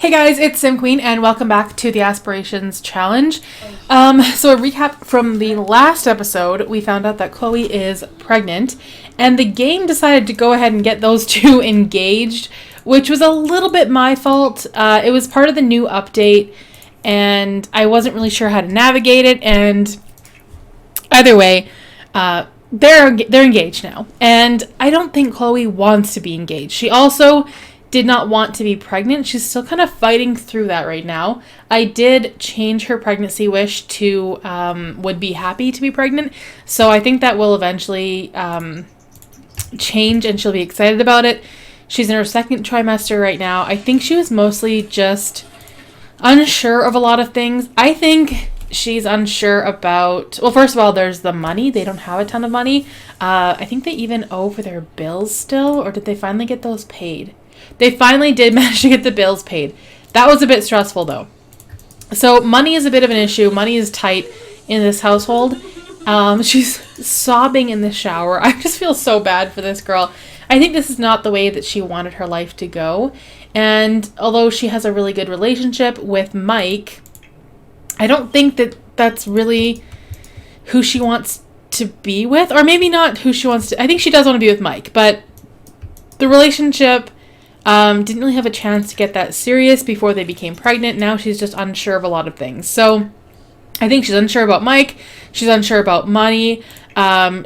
Hey guys, it's Sim Queen and welcome back to the Aspirations challenge. So a recap from the last episode, we found out that Chloe is pregnant and the game decided to go ahead and get those two engaged, which was a little bit my fault. It was part of the new update and I wasn't really sure how to navigate it, and either way, they're engaged now. And I don't think Chloe wants to be engaged. She also did not want to be pregnant. She's still kind of fighting through that right now. I did change her pregnancy wish to would be happy to be pregnant. So I think that will eventually change and she'll be excited about it. She's in her second trimester right now. I think she was mostly just unsure of a lot of things. I think she's unsure about, well, first of all, there's the money. They don't have a ton of money. I think they even owe for their bills still, or did they finally get those paid? They finally did manage to get the bills paid. That was a bit stressful, though. So money is a bit of an issue. Money is tight in this household. She's sobbing in the shower. I just feel so bad for this girl. I think this is not the way that she wanted her life to go. And although she has a really good relationship with Mike, I don't think that that's really who she wants to be with. Or maybe not who she wants to. I think she does want to be with Mike. But the relationship didn't really have a chance to get that serious before they became pregnant. Now she's just unsure of a lot of things. So I think she's unsure about Mike. She's unsure about money.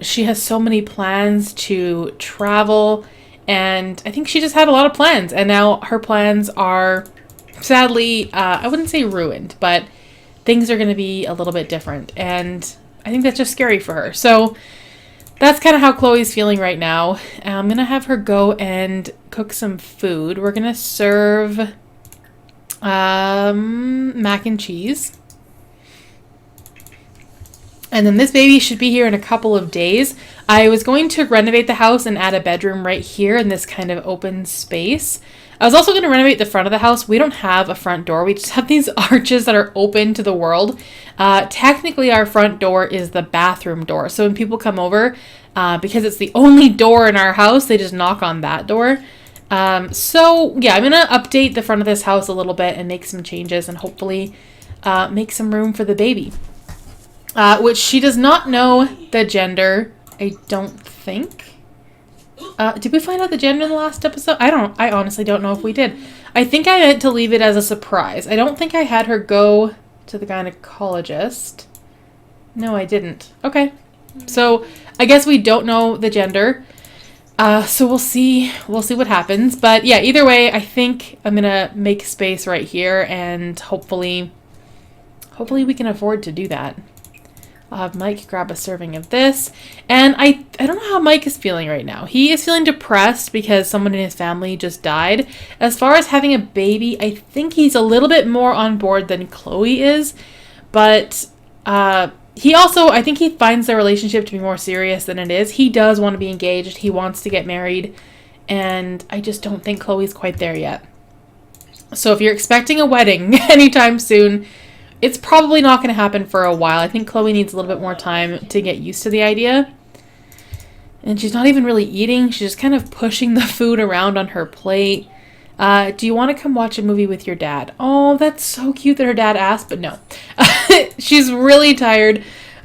She has so many plans to travel. And I think she just had a lot of plans. And now her plans are sadly, I wouldn't say ruined, but things are going to be a little bit different. And I think that's just scary for her. So that's kind of how Chloe's feeling right now. I'm going to have her go and cook some food. We're going to serve mac and cheese. And then this baby should be here in a couple of days. I was going to renovate the house and add a bedroom right here in this kind of open space. I was also going to renovate the front of the house. We don't have a front door. We just have these arches that are open to the world. Technically, our front door is the bathroom door. So when people come over, because it's the only door in our house, they just knock on that door. So yeah, I'm going to update the front of this house a little bit and make some changes and hopefully make some room for the baby. Which she does not know the gender, I don't think. Did we find out the gender in the last episode? I honestly don't know if we did. I think I meant to leave it as a surprise. I don't think I had her go to the gynecologist. No, I didn't. Okay. So I guess we don't know the gender. So we'll see what happens. But yeah, either way, I think I'm going to make space right here and hopefully we can afford to do that. I'll have Mike grab a serving of this. And I don't know how Mike is feeling right now. He is feeling depressed because someone in his family just died. As far as having a baby, I think he's a little bit more on board than Chloe is. But he also, I think he finds their relationship to be more serious than it is. He does want to be engaged. He wants to get married. And I just don't think Chloe's quite there yet. So if you're expecting a wedding anytime soon, it's probably not going to happen for a while. I think Chloe needs a little bit more time to get used to the idea. And she's not even really eating. She's just kind of pushing the food around on her plate. Do you want to come watch a movie with your dad? Oh, that's so cute that her dad asked, but no. She's really tired.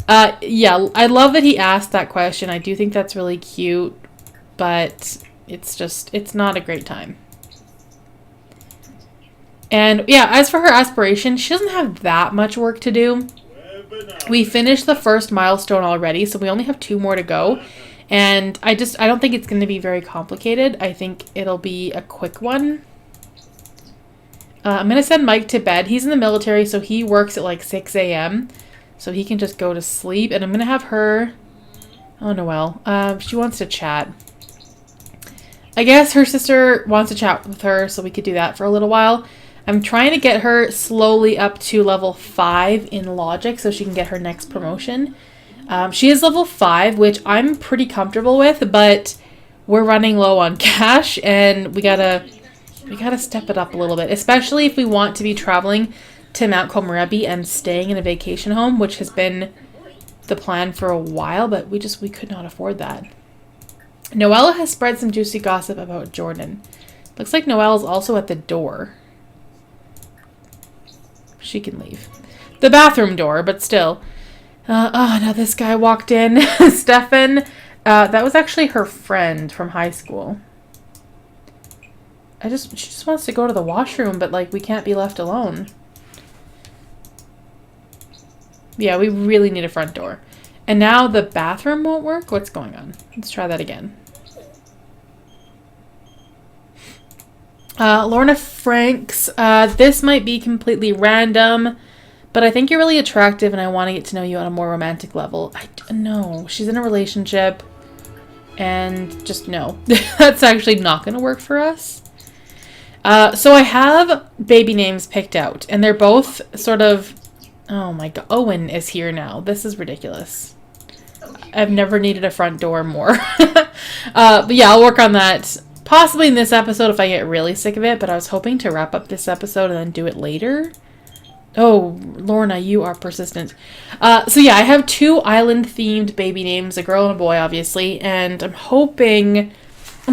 Yeah, I love that he asked that question. I do think that's really cute, but it's not a great time. And yeah, as for her aspiration, she doesn't have that much work to do. We finished the first milestone already, so we only have 2 more to go. And I don't think it's going to be very complicated. I think it'll be a quick one. I'm going to send Mike to bed. He's in the military, so he works at like 6 a.m. So he can just go to sleep. And I'm going to have her... Oh, Noelle. She wants to chat. I guess her sister wants to chat with her, so we could do that for a little while. I'm trying to get her slowly up to level 5 in logic so she can get her next promotion. She is level 5, which I'm pretty comfortable with, but we're running low on cash and we gotta step it up a little bit, especially if we want to be traveling to Mount Komorebi and staying in a vacation home, which has been the plan for a while, but we could not afford that. Noella has spread some juicy gossip about Jordan. Looks like Noelle is also at the door. she can leave. The bathroom door, but still. Oh, now this guy walked in. Stefan. That was actually her friend from high school. She just wants to go to the washroom, but, like, we can't be left alone. Yeah, we really need a front door. And now the bathroom won't work? What's going on? Let's try that again. Lorna Franks. This might be completely random, but I think you're really attractive and I want to get to know you on a more romantic level. No, she's in a relationship and just no. That's actually not going to work for us. So I have baby names picked out and they're both sort of... Oh my god, Owen is here now. This is ridiculous. I've never needed a front door more. But yeah, I'll work on that possibly in this episode if I get really sick of it, but I was hoping to wrap up this episode and then do it later. Oh, Lorna, you are persistent. So yeah, I have 2 island-themed baby names, a girl and a boy, obviously, and I'm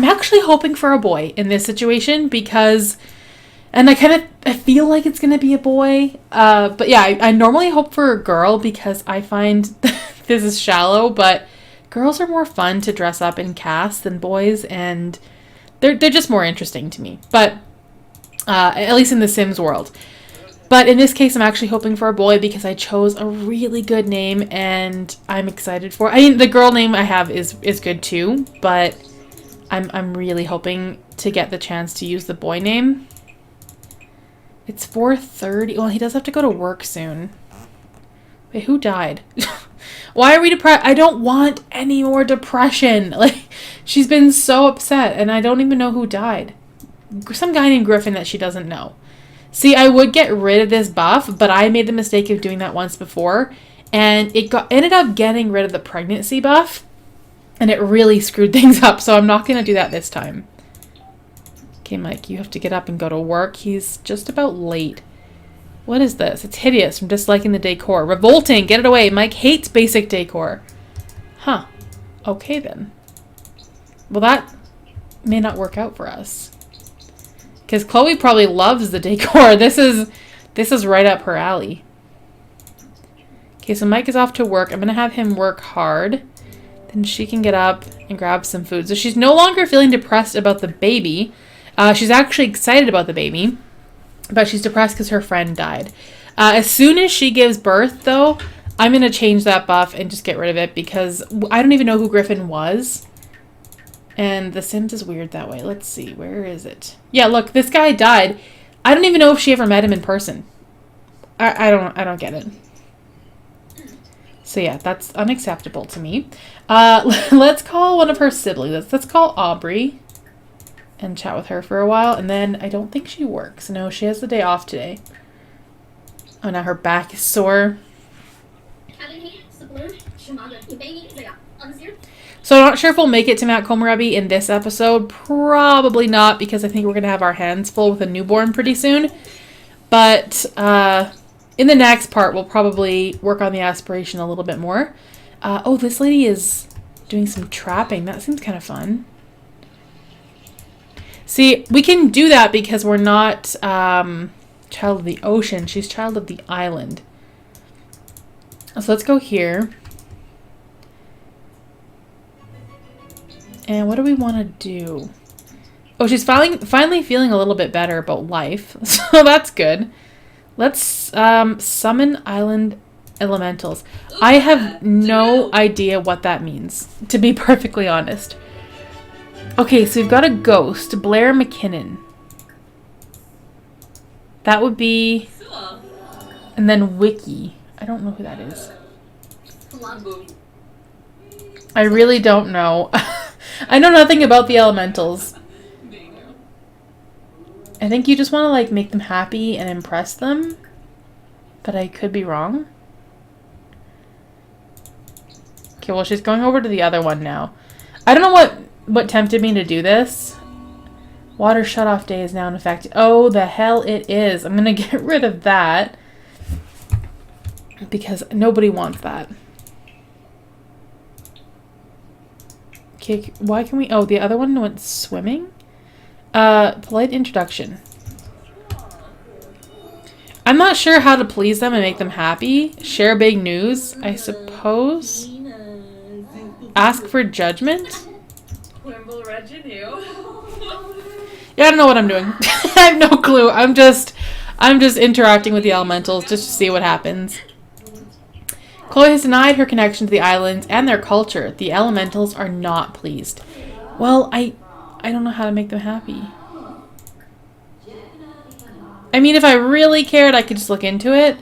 actually hoping for a boy in this situation because... And I feel like it's going to be a boy. But yeah, I normally hope for a girl because I find this is shallow, but girls are more fun to dress up in cast than boys, and they're just more interesting to me. But at least in the Sims world. But in this case, I'm actually hoping for a boy because I chose a really good name and I'm excited for it. I mean, the girl name I have is good too, but I'm really hoping to get the chance to use the boy name. It's 4:30. Well, he does have to go to work soon. Wait, who died? Why are we depressed? I don't want any more depression. Like, she's been so upset, and I don't even know who died. Some guy named Griffin that she doesn't know. See, I would get rid of this buff, but I made the mistake of doing that once before, and it ended up getting rid of the pregnancy buff, and it really screwed things up, so I'm not going to do that this time. Okay, Mike, you have to get up and go to work. He's just about late. What is this? It's hideous from disliking the decor. Revolting! Get it away! Mike hates basic decor. Huh. Okay, then. Well, that may not work out for us. Because Chloe probably loves the decor. This is right up her alley. Okay, so Mike is off to work. I'm going to have him work hard. Then she can get up and grab some food. So she's no longer feeling depressed about the baby. She's actually excited about the baby, but she's depressed because her friend died. As soon as she gives birth, though, I'm going to change that buff and just get rid of it because I don't even know who Griffin was. And The Sims is weird that way. Let's see. Where is it? Yeah, look, this guy died. I don't even know if she ever met him in person. I don't get it. So yeah, that's unacceptable to me. Let's call one of her siblings. Let's call Aubrey. And chat with her for a while, and then I don't think she works. No, she has the day off today. Oh, now her back is sore. So I'm not sure if we'll make it to Mount Komorebi in this episode. Probably not, because I think we're going to have our hands full with a newborn pretty soon. But in the next part, we'll probably work on the aspiration a little bit more. Oh, this lady is doing some trapping. That seems kind of fun. See, we can do that because we're not child of the ocean. She's child of the island. So let's go here. And what do we want to do? Oh, she's finally feeling a little bit better about life. So that's good. Let's summon island elementals. I have no idea what that means, to be perfectly honest. Okay, so we've got a ghost, Blair McKinnon. That would be... And then Wiki. I don't know who that is. I really don't know. I know nothing about the elementals. I think you just want to, like, make them happy and impress them. But I could be wrong. Okay, well, she's going over to the other one now. I don't know what tempted me to do this. Water shutoff day is now in effect. Oh, the hell it is. I'm going to get rid of that. Because nobody wants that. Okay, why can we... Oh, the other one went swimming? Polite introduction. I'm not sure how to please them and make them happy. Share big news, I suppose. Ask for judgment. Yeah, I don't know what I'm doing. I have no clue. I'm just interacting with the elementals just to see what happens. Chloe has denied her connection to the islands and their culture. The elementals are not pleased. Well, I don't know how to make them happy. I mean, if I really cared, I could just look into it.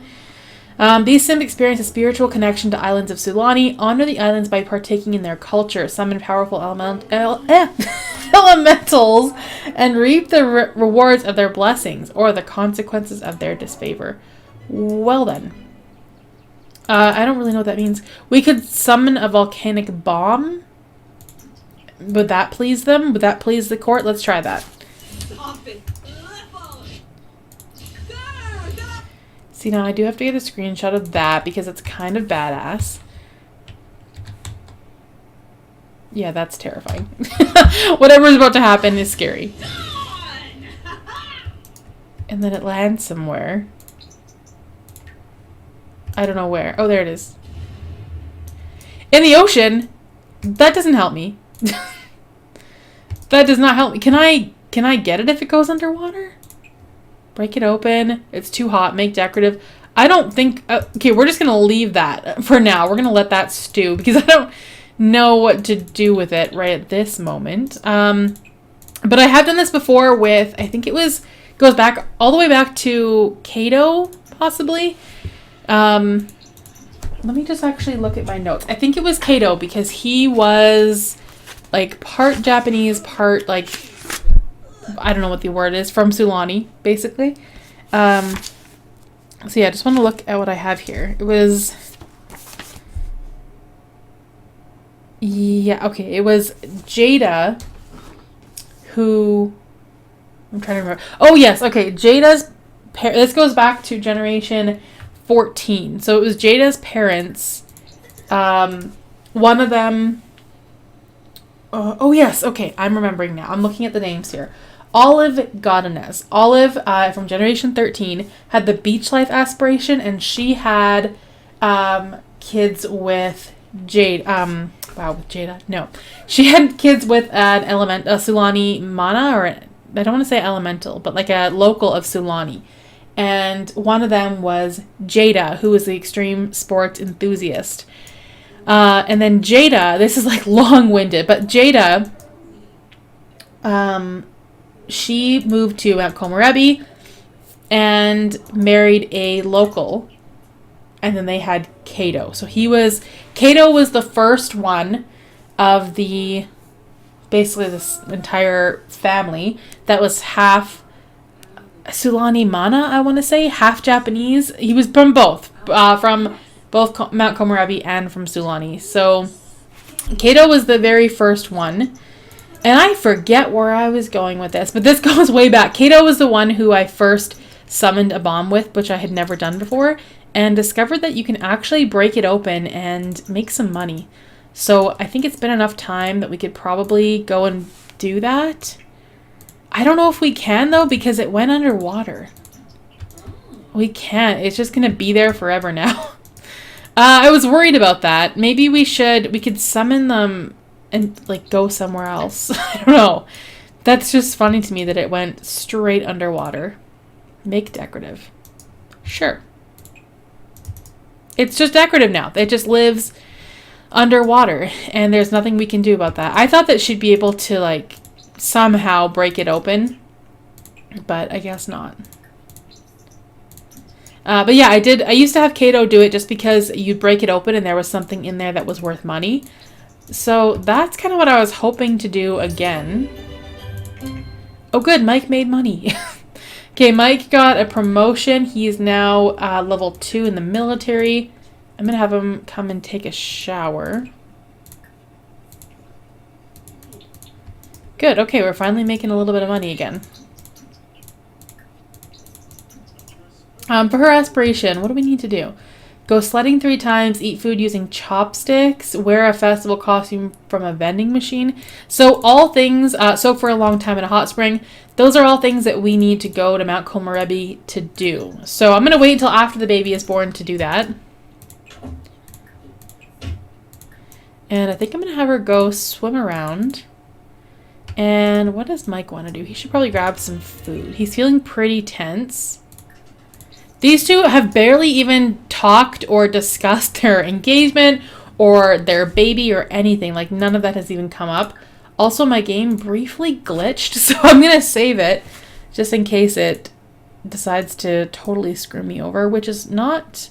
These Sims experience a spiritual connection to islands of Sulani. Honor the islands by partaking in their culture. Summon powerful elementals and reap the rewards of their blessings or the consequences of their disfavor. Well then. I don't really know what that means. We could summon a volcanic bomb. Would that please them? Would that please the court? Let's try that. See, now I do have to get a screenshot of that because it's kind of badass. Yeah, that's terrifying. Whatever's about to happen is scary. And then it lands somewhere. I don't know where. Oh, there it is. In the ocean? That doesn't help me. That does not help me. Can I get it if it goes underwater? Break it open. It's too hot. Make decorative. I don't think... okay, we're just going to leave that for now. We're going to let that stew because I don't know what to do with it right at this moment. But I have done this before with... I think it was... goes back all the way back to Kato, possibly. Let me just actually look at my notes. I think it was Kato because he was like part Japanese, part like... I don't know what the word is, from Sulani, basically. So yeah, I just want to look at what I have here. It was... yeah, okay. It was Jada who... I'm trying to remember. Oh, yes. Okay. Jada's... this goes back to generation 14. So it was Jada's parents. One of them... oh, yes. Okay. I'm remembering now. I'm looking at the names here. Olive Godinez. Olive, from Generation 13, had the beach life aspiration, and she had kids with Jade. Wow, with Jada? No. She had kids with a Sulani Mana, or I don't want to say elemental, but like a local of Sulani. And one of them was Jada, who was the extreme sports enthusiast. And then Jada, this is like long-winded, but Jada... she moved to Mount Komorebi and married a local, and then they had Kato. So Kato was the first one of basically this entire family that was half Sulani Mana, I want to say, half Japanese. He was from both Mount Komorebi and from Sulani. So Kato was the very first one. And I forget where I was going with this, but this goes way back. Kato was the one who I first summoned a bomb with, which I had never done before, and discovered that you can actually break it open and make some money. So I think it's been enough time that we could probably go and do that. I don't know if we can, though, because it went underwater. We can't. It's just going to be there forever now. I was worried about that. Maybe we could summon them and like go somewhere else. I don't know. That's just funny to me that it went straight underwater. Make decorative. Sure. It's just decorative now. It just lives underwater and there's nothing we can do about that. I thought that she'd be able to like somehow break it open, but I guess not. But yeah, I used to have Kato do it just because you'd break it open and there was something in there that was worth money. So that's kind of what I was hoping to do again. Oh good, Mike made money. Okay, Mike got a promotion. He is now level 2 in the military. I'm going to have him come and take a shower. Good, okay, we're finally making a little bit of money again. For her aspiration, what do we need to do? Go sledding 3 times, eat food using chopsticks, wear a festival costume from a vending machine. So all things, soak for a long time in a hot spring. Those are all things that we need to go to Mount Komorebi to do. So I'm going to wait until after the baby is born to do that. And I think I'm going to have her go swim around. And what does Mike want to do? He should probably grab some food. He's feeling pretty tense. These two have barely even talked or discussed their engagement or their baby or anything. Like, none of that has even come up. Also, my game briefly glitched, so I'm going to save it just in case it decides to totally screw me over, which is not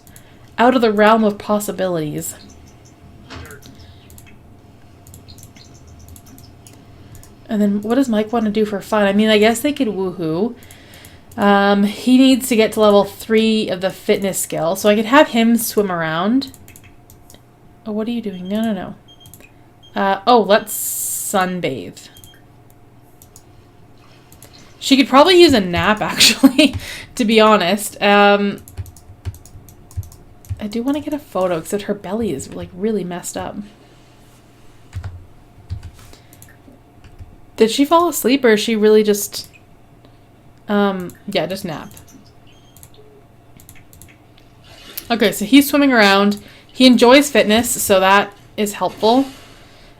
out of the realm of possibilities. And then what does Mike want to do for fun? I mean, I guess they could woohoo. He needs to get to level 3 of the fitness skill. So I could have him swim around. Oh, what are you doing? No. Oh, let's sunbathe. She could probably use a nap, actually, to be honest. I do want to get a photo, except her belly is, like, really messed up. Did she fall asleep, or is she really just... yeah, just nap. Okay, so he's swimming around. He enjoys fitness, so that is helpful.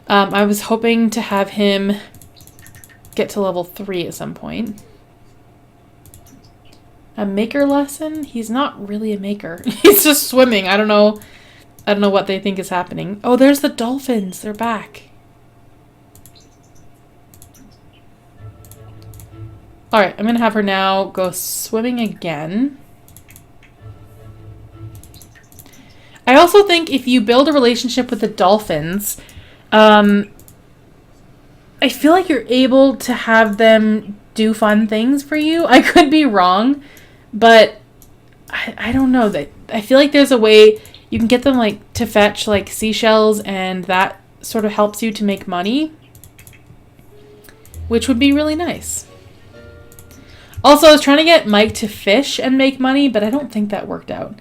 I was hoping to have him get to level 3 at some point. A maker lesson? He's not really a maker. He's just swimming. I don't know what they think is happening. Oh, there's the dolphins. They're back. Alright, I'm going to have her now go swimming again. I also think if you build a relationship with the dolphins, I feel like you're able to have them do fun things for you. I could be wrong, but I don't know. I feel like there's a way you can get them like to fetch like seashells, and that sort of helps you to make money, which would be really nice. Also, I was trying to get Mike to fish and make money, but I don't think that worked out.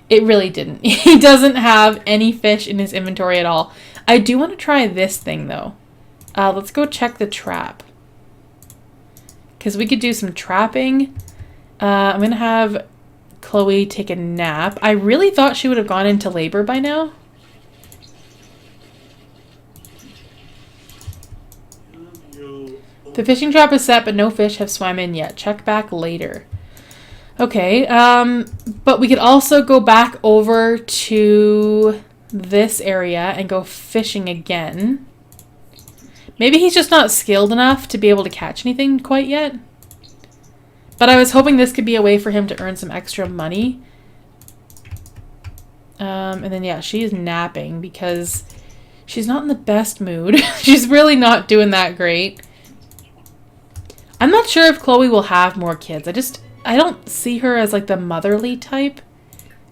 It really didn't. He doesn't have any fish in his inventory at all. I do want to try this thing, though. Let's go check the trap. Because we could do some trapping. I'm going to have Chloe take a nap. I really thought she would have gone into labor by now. The fishing trap is set, but no fish have swam in yet. Check back later. Okay, but we could also go back over to this area and go fishing again. Maybe he's just not skilled enough to be able to catch anything quite yet. But I was hoping this could be a way for him to earn some extra money. And then, yeah, she's napping because she's not in the best mood. She's really not doing that great. I'm not sure if Chloe will have more kids. I don't see her as like the motherly type.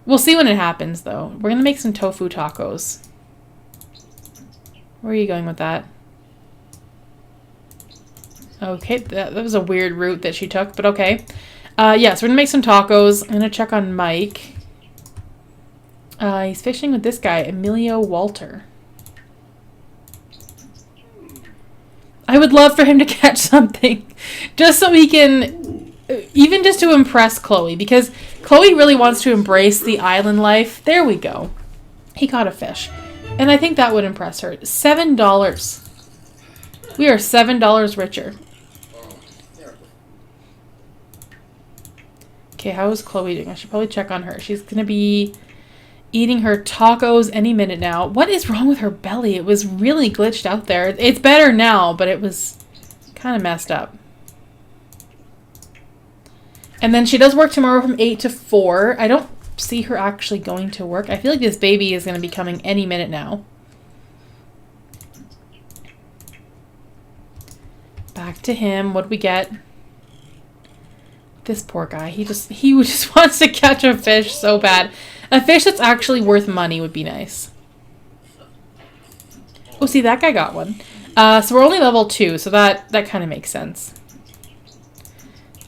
We'll see when it happens, though. We're going to make some tofu tacos. Where are you going with that? Okay, that was a weird route that she took, but okay. Yeah, so we're going to make some tacos. I'm going to check on Mike. He's fishing with this guy, Emilio Walter. I would love for him to catch something. Just so he can... Even just to impress Chloe. Because Chloe really wants to embrace the island life. There we go. He caught a fish. And I think that would impress her. $7. We are $7 richer. Okay, how is Chloe doing? I should probably check on her. She's going to be eating her tacos any minute now. What is wrong with her belly? It was really glitched out there. It's better now, but it was kind of messed up. And then she does work tomorrow from 8 to 4. I don't see her actually going to work. I feel like this baby is going to be coming any minute now. Back to him. What do we get? This poor guy. He just wants to catch a fish so bad. A fish that's actually worth money would be nice. Oh, see, that guy got one. So we're only level 2, so that kind of makes sense.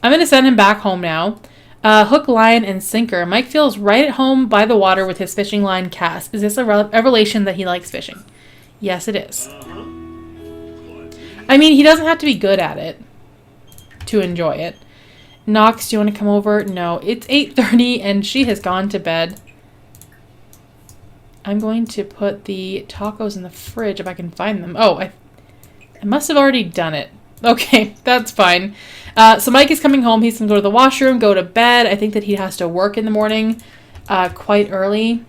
I'm going to send him back home now. Hook, line, and sinker. Mike feels right at home by the water with his fishing line cast. Is this a revelation that he likes fishing? Yes, it is. I mean, he doesn't have to be good at it to enjoy it. Knox, do you want to come over? No, it's 8:30 and she has gone to bed. I'm going to put the tacos in the fridge if I can find them. Oh, I must have already done it. Okay, that's fine. So Mike is coming home. He's going to go to the washroom, go to bed. I think that he has to work in the morning quite early.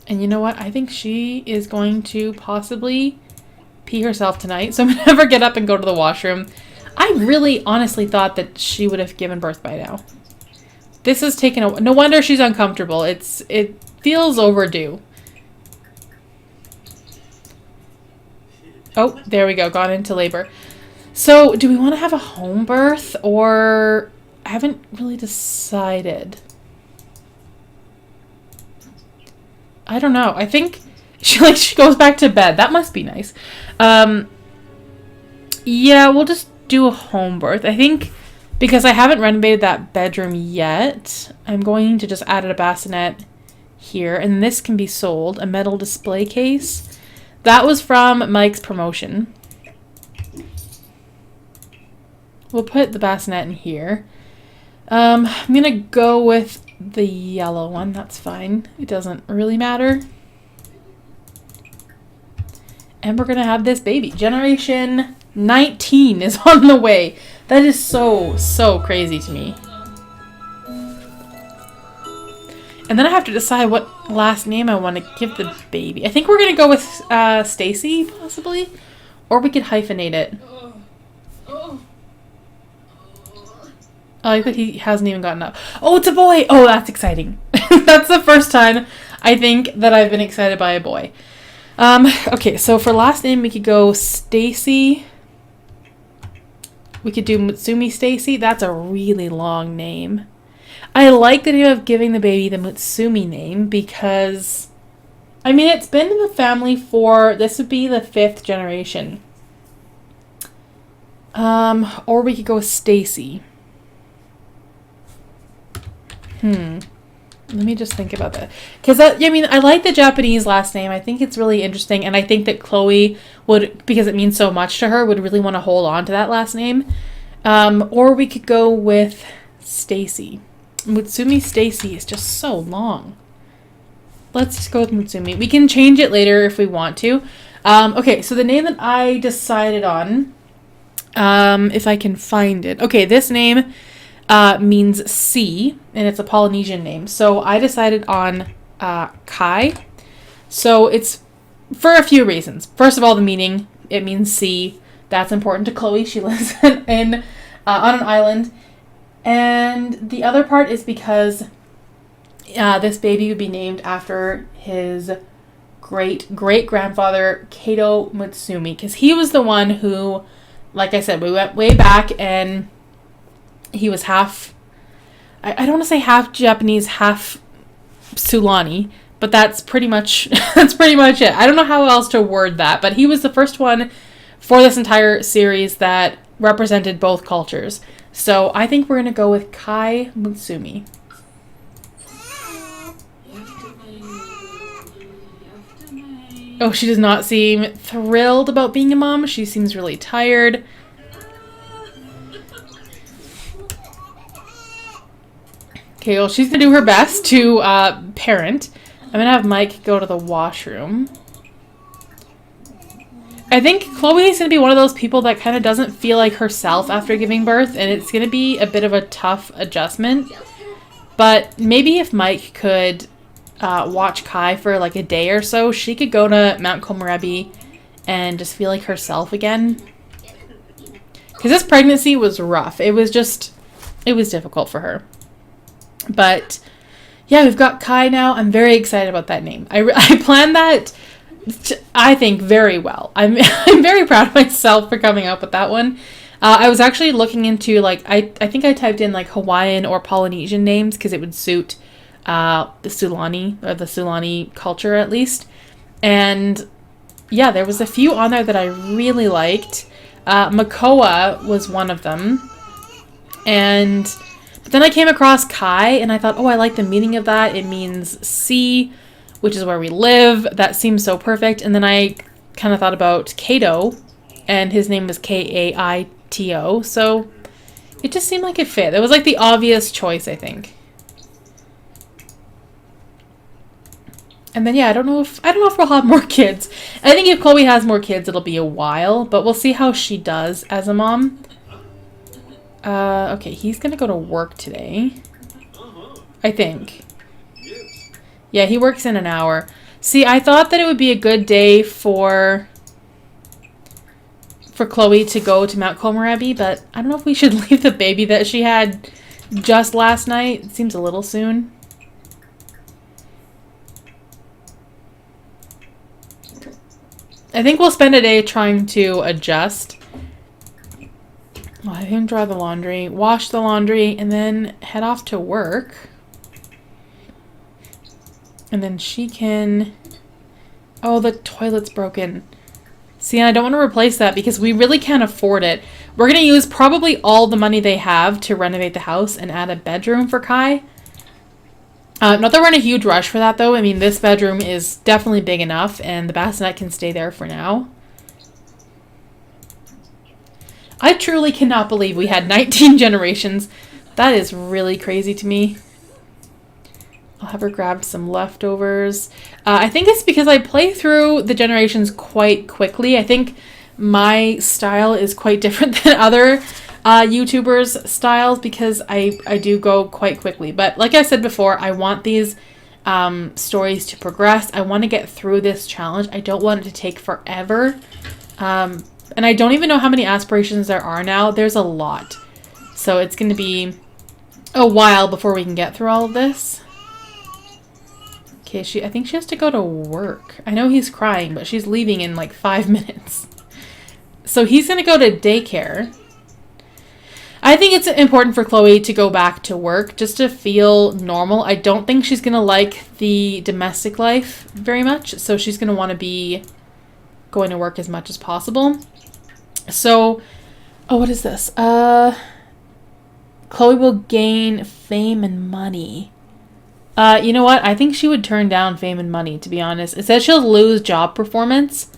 And you know what? I think she is going to possibly pee herself tonight. So I'm going to have her get up and go to the washroom. I really honestly thought that she would have given birth by now. This has taken a... No wonder she's uncomfortable. It feels overdue. Oh, there we go. Gone into labor. So, do we want to have a home birth or... I haven't really decided. I don't know. I think she goes back to bed. That must be nice. Yeah, we'll just do a home birth. I think because I haven't renovated that bedroom yet, I'm going to just add a bassinet here, and this can be sold. A metal display case. That was from Mike's promotion. We'll put the bassinet in here. I'm gonna go with the yellow one. That's fine. It doesn't really matter. And we're gonna have this baby. Generation 19 is on the way. That is so crazy to me. And then I have to decide what last name I want to give the baby. I think we're going to go with Stacy, possibly. Or we could hyphenate it. I like that he hasn't even gotten up. Oh, it's a boy! Oh, that's exciting. That's the first time, I think, that I've been excited by a boy. Okay, so for last name, we could go Stacy. We could do Mutsumi Stacy. That's a really long name. I like the idea of giving the baby the Mutsumi name because, I mean, it's been in the family for, this would be the 5th generation. Or we could go with Stacy. Let me just think about that. Because, I mean, I like the Japanese last name. I think it's really interesting. And I think that Chloe would, because it means so much to her, would really want to hold on to that last name. Or we could go with Stacy. Mutsumi Stacy is just so long. Let's just go with Mutsumi. We can change it later if we want to. Okay, so the name that I decided on, if I can find it. Okay, this name means sea, and it's a Polynesian name. So I decided on Kai. So it's for a few reasons. First of all, the meaning. It means sea. That's important to Chloe. She lives on an island. And the other part is because this baby would be named after his great-great-grandfather, Kato Mutsumi. Because he was the one who, like I said, we went way back and he was half, I don't want to say half Japanese, half Sulani, but that's pretty much it. I don't know how else to word that, but he was the first one for this entire series that represented both cultures. So I think we're going to go with Kai Mutsumi. Oh, she does not seem thrilled about being a mom. She seems really tired. Okay, well, she's going to do her best to parent. I'm going to have Mike go to the washroom. I think Chloe's going to be one of those people that kind of doesn't feel like herself after giving birth, and it's going to be a bit of a tough adjustment. But maybe if Mike could watch Kai for like a day or so, she could go to Mount Komorebi and just feel like herself again. Because this pregnancy was rough. It was difficult for her. But yeah, we've got Kai now. I'm very excited about that name. I planned that, I think, very well. I'm very proud of myself for coming up with that one. I was actually looking into, like, I think I typed in, like, Hawaiian or Polynesian names because it would suit the Sulani, or the Sulani culture, at least. And, yeah, there was a few on there that I really liked. Makoa was one of them. And But then I came across Kai, and I thought, oh, I like the meaning of that. It means sea, which is where we live. That seems so perfect. And then I kind of thought about Kaito, and his name was Kaito, so it just seemed like it fit. It was like the obvious choice, I think. And then yeah, I don't know if we'll have more kids. I think if Chloe has more kids, it'll be a while, but we'll see how she does as a mom. Okay, he's gonna go to work today, I think. Yeah, he works in an hour. See, I thought that it would be a good day for Chloe to go to Mount Komorebi, but I don't know if we should leave the baby that she had just last night. It seems a little soon. I think we'll spend a day trying to adjust. I'll have him dry the laundry, wash the laundry, and then head off to work. And then she can... Oh, the toilet's broken. See, I don't want to replace that because we really can't afford it. We're going to use probably all the money they have to renovate the house and add a bedroom for Kai. Not that we're in a huge rush for that, though. I mean, this bedroom is definitely big enough, and the bassinet can stay there for now. I truly cannot believe we had 19 generations. That is really crazy to me. I'll have her grab some leftovers. I think it's because I play through the generations quite quickly. I think my style is quite different than other YouTubers' styles because I do go quite quickly. But like I said before, I want these stories to progress. I want to get through this challenge. I don't want it to take forever. And I don't even know how many aspirations there are now. There's a lot. So it's going to be a while before we can get through all of this. Okay, I think she has to go to work. I know he's crying, but she's leaving in like 5 minutes. So he's going to go to daycare. I think it's important for Chloe to go back to work just to feel normal. I don't think she's going to like the domestic life very much. So she's going to want to be going to work as much as possible. So, oh, what is this? Chloe will gain fame and money. You know what? I think she would turn down fame and money, to be honest. It says she'll lose job performance,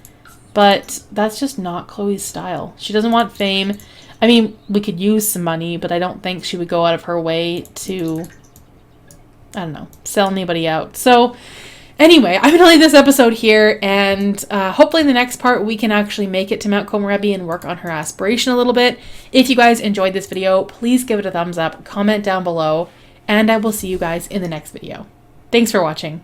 but that's just not Chloe's style. She doesn't want fame. I mean, we could use some money, but I don't think she would go out of her way to, I don't know, sell anybody out. So, anyway, I'm going to leave this episode here, and hopefully in the next part we can actually make it to Mount Komorebi and work on her aspiration a little bit. If you guys enjoyed this video, please give it a thumbs up, comment down below, and I will see you guys in the next video. Thanks for watching.